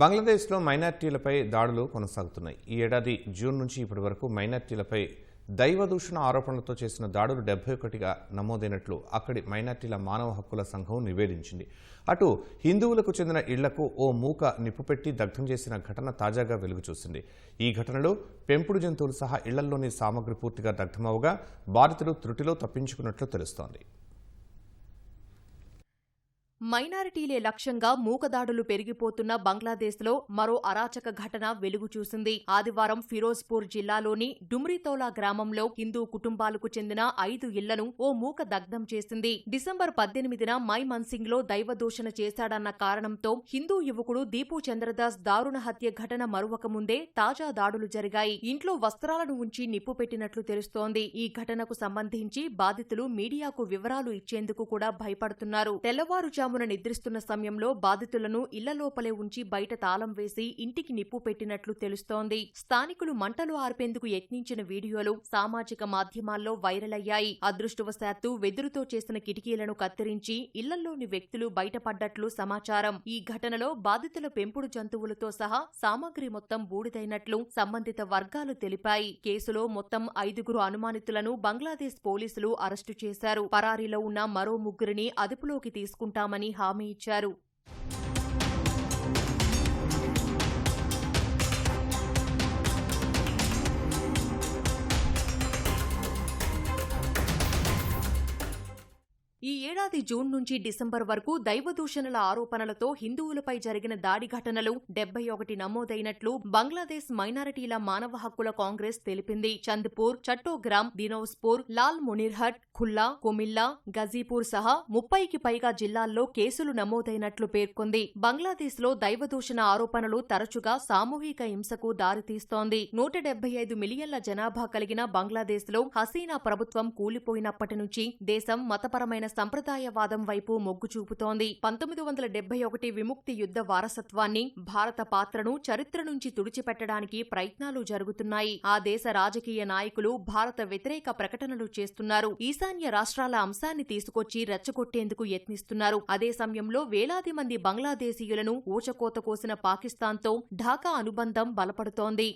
బంగ్లాదేశ్లో మైనార్టీలపై దాడులు కొనసాగుతున్నాయి. ఈ ఏడాది జూన్ నుంచి ఇప్పటి వరకు మైనార్టీలపై దైవదూషణ ఆరోపణలతో చేసిన దాడులు 71గా నమోదైనట్లు అక్కడి మైనార్టీల మానవ హక్కుల సంఘం నివేదించింది. అటు హిందువులకు చెందిన ఇళ్లకు ఓ మూక నిప్పుపెట్టి దగ్ధం చేసిన ఘటన తాజాగా వెలుగుచూసింది. ఈ ఘటనలో పెంపుడు జంతువులు సహా ఇళ్లలోని సామగ్రి పూర్తిగా దగ్ధమవగా బాధితులు త్రుటిలో తప్పించుకున్నట్లు తెలుస్తోంది. మైనారిటీలే లక్ష్యంగా మూకదాడులు పెరిగిపోతున్న బంగ్లాదేశ్లో మరో అరాచక ఘటన వెలుగు చూసింది. ఆదివారం ఫిరోజ్పూర్ జిల్లాలోని డుమ్రితౌలా గ్రామంలో హిందూ కుటుంబాలకు చెందిన 5 ఇళ్లను ఓ మూక దగ్ధం చేసింది. డిసెంబర్ 18న మై మన్సింగ్లో దైవదూషణ చేశాడన్న కారణంతో హిందూ యువకుడు దీపు చంద్రదాస్ దారుణ హత్య ఘటన మరువక ముందే తాజా దాడులు జరిగాయి. ఇంట్లో వస్త్రాలను ఉంచి నిప్పు పెట్టినట్లు తెలుస్తోంది. ఈ ఘటనకు సంబంధించి బాధితులు మీడియాకు వివరాలు ఇచ్చేందుకు కూడా భయపడుతున్నారు. తెల్లవారుజామున నిద్రిస్తున్న సమయంలో బాధితులను ఇళ్ల లోపలే ఉంచి బయట తాళం వేసి ఇంటికి నిప్పు పెట్టినట్లు తెలుస్తోంది. స్థానికులు మంటలు ఆర్పేందుకు యత్నించిన వీడియోలు సామాజిక మాధ్యమాల్లో వైరల్ అయ్యాయి. అదృష్టవశాత్తు వెదురుతో చేసిన కిటికీలను కత్తిరించి ఇళ్లలోని వ్యక్తులు బయటపడ్డట్లు సమాచారం. ఈ ఘటనలో బాధితుల పెంపుడు జంతువులతో సహా సామగ్రి మొత్తం బూడిదైనట్లు సంబంధిత వర్గాలు తెలిపాయి. కేసులో మొత్తం 5 అనుమానితులను బంగ్లాదేశ్ పోలీసులు అరెస్టు చేశారు. పరారీలో ఉన్న మరో 3 అదుపులోకి తీసుకుంటామని హామీ ఇచ్చారు. ఈ ఏడాది జూన్ నుంచి డిసెంబర్ వరకు దైవదూషణల ఆరోపణలతో హిందువులపై జరిగిన దాడి ఘటనలు 71 నమోదైనట్లు బంగ్లాదేశ్ మైనారిటీల మానవ హక్కుల కాంగ్రెస్ తెలిపింది. చంద్పూర్, చట్టోగ్రామ్, దినోజ్పూర్, లాల్ మునిర్హట్, ఖుల్లా, కుమిల్లా, గజీపూర్ సహా 30కి పైగా జిల్లాల్లో కేసులు నమోదైనట్లు పేర్కొంది. బంగ్లాదేశ్లో దైవదూషణ ఆరోపణలు తరచుగా సామూహిక హింసకు దారితీస్తోంది. 175 మిలియన్ల జనాభా కలిగిన బంగ్లాదేశ్లో హసీనా ప్రభుత్వం కూలిపోయినప్పటి నుంచి దేశం మతపరమైన సంప్రదాయవాదం వైపు మొగ్గు చూపుతోంది. 1971 విముక్తి యుద్ధ వారసత్వాన్ని, భారత పాత్రను చరిత్ర నుంచి తుడిచిపెట్టడానికి ప్రయత్నాలు జరుగుతున్నాయి. ఆ దేశ రాజకీయ నాయకులు భారత వ్యతిరేక ప్రకటనలు చేస్తున్నారు. ఈశాన్య రాష్ట్రాల అంశాన్ని తీసుకొచ్చి రెచ్చగొట్టేందుకు యత్నిస్తున్నారు. అదే సమయంలో వేలాది మంది బంగ్లాదేశీయులను ఊచకోత కోసిన పాకిస్తాన్తో ఢాకా అనుబంధం బలపడుతోంది.